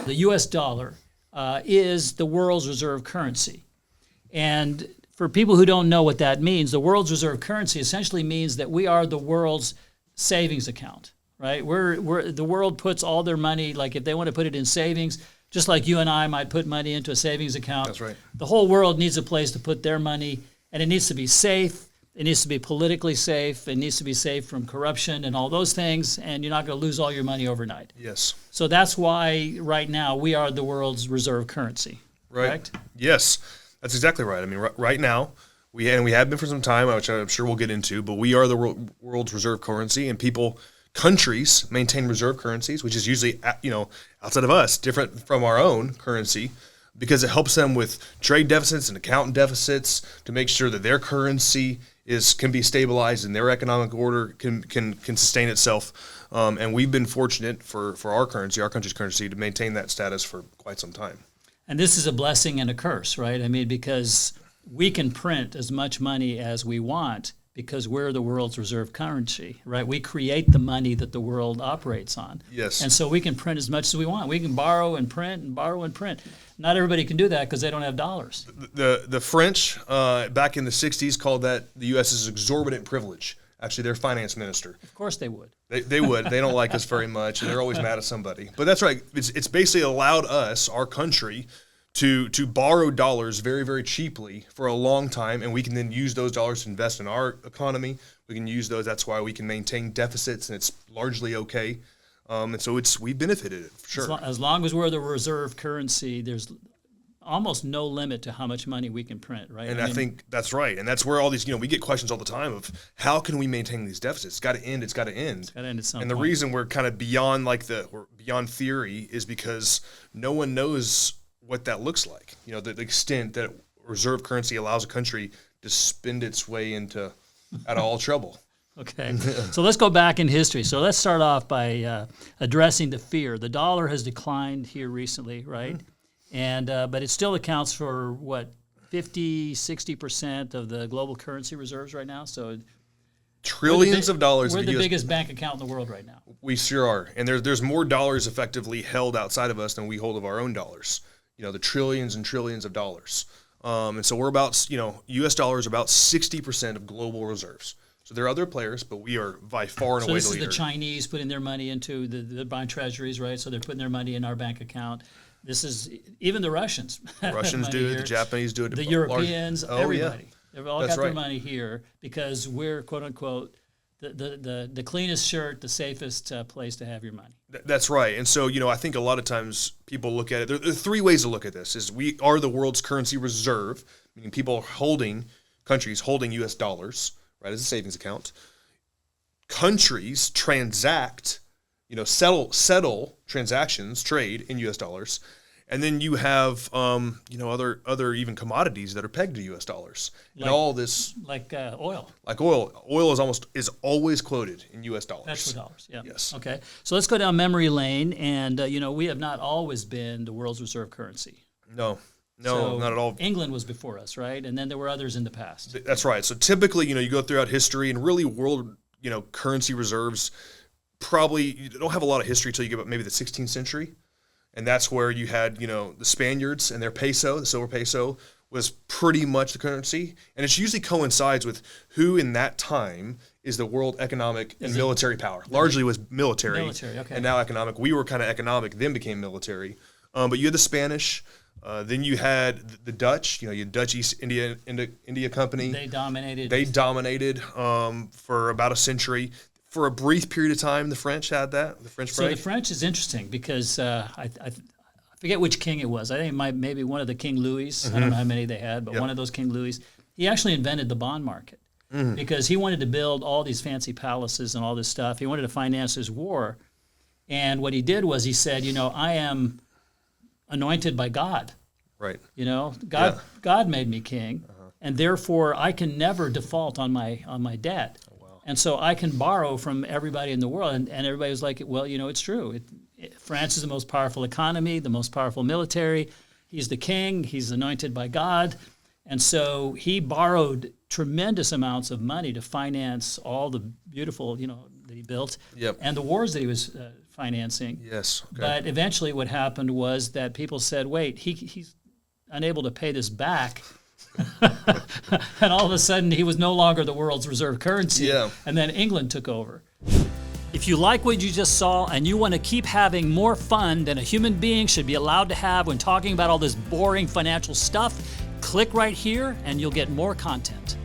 the U.S. dollar is the world's reserve currency. And for people who don't know what that means, the world's reserve currency essentially means that we are the world's savings account, right? We're the world puts all their money, like if they want to put it in savings, just like you and I might put money into a savings account. That's right. The whole world needs a place to put their money, and it needs to be safe. It needs to be politically safe. It needs to be safe from corruption and all those things, and you're not going to lose all your money overnight. Yes. So that's why right now we are the world's reserve currency. Right. Correct? Yes, that's exactly right. I mean, right now, we have been for some time, which I'm sure we'll get into, but we are the world's reserve currency, and countries maintain reserve currencies, which is usually, outside of us, different from our own currency, because it helps them with trade deficits and account deficits to make sure that their currency can be stabilized and their economic order can sustain itself. And we've been fortunate for our country's currency, to maintain that status for quite some time. And this is a blessing and a curse, right? I mean, because we can print as much money as we want because we're the world's reserve currency, right? We create the money that the world operates on. Yes. And so we can print as much as we want. We can borrow and print and borrow and print. Not everybody can do that because they don't have dollars. The French, back in the 60s, called that the U.S.'s exorbitant privilege. Actually, their finance minister. Of course they would. They would. They don't like us very much, and they're always mad at somebody. But that's right. It's basically allowed us, our country, to borrow dollars very, very cheaply for a long time, and we can then use those dollars to invest in our economy. We can use those. That's why we can maintain deficits, and it's largely okay. And so we benefited it, for sure. As long as we're the reserve currency, there's almost no limit to how much money we can print, right? And I think that's right. And that's where all these, we get questions all the time of how can we maintain these deficits? It's got to end. It's got to end. It's got to end at some point. And the reason we're kind of beyond we're beyond theory is because no one knows what that looks like. The extent that reserve currency allows a country to spend its way out of all trouble. Okay, so let's go back in history. So let's start off by addressing the fear. The dollar has declined here recently, right? Mm-hmm. And but it still accounts for, 50-60% of the global currency reserves right now? So trillions of dollars. We're the biggest bank account in the world right now. We sure are. And there's more dollars effectively held outside of us than we hold of our own dollars. The trillions and trillions of dollars. And so we're about, U.S. dollars are about 60% of global reserves. So there are other players, but we are by far and away the leader. So this is the Chinese putting their money into the buying treasuries, right? So they're putting their money in our bank account. This is even the Russians. The Russians do it. The Japanese do it. The Europeans, everybody. Yeah. They've all got their money here because we're, quote unquote, the cleanest shirt, the safest place to have your money. That's right. And so, I think a lot of times people look at it. There are three ways to look at this. Is we are the world's currency reserve, meaning countries holding U.S. dollars, right, as a savings account. Countries transact, settle transactions, trade in U.S. dollars. And then you have, other even commodities that are pegged to U.S. dollars, and all this like oil. Like oil. Oil is always quoted in U.S. dollars. That's dollars. Yeah. Yes. Okay. So let's go down memory lane, and we have not always been the world's reserve currency. No, so not at all. England was before us, right? And then there were others in the past. That's right. So typically, you go throughout history, and really world, currency reserves you don't have a lot of history until you get about maybe the 16th century. And that's where you had, the Spaniards and their peso, the silver peso, was pretty much the currency. And it usually coincides with who in that time is the world economic and military power. Largely was military. Military, okay. And now economic. We were kind of economic, then became military. But you had the Spanish. Then you had the Dutch. You had Dutch East India Company. They dominated. For about a century. For a brief period of time, the French had that. The French break. So the French is interesting because I forget which king it was. I think maybe one of the King Louis. Mm-hmm. I don't know how many they had, but one of those King Louis. He actually invented the bond market because he wanted to build all these fancy palaces and all this stuff. He wanted to finance his war. And what he did was he said, I am anointed by God. Right. God made me king, and therefore I can never default on my debt. And so I can borrow from everybody in the world. And everybody was like, well, it's true. France is the most powerful economy, the most powerful military. He's the king. He's anointed by God. And so he borrowed tremendous amounts of money to finance all the beautiful, that he built, yep. and the wars that he was financing. Yes. Okay. But eventually what happened was that people said, wait, he's unable to pay this back. And all of a sudden he was no longer the world's reserve currency. Yeah. And then England took over. If you like what you just saw and you want to keep having more fun than a human being should be allowed to have when talking about all this boring financial stuff, click right here and you'll get more content.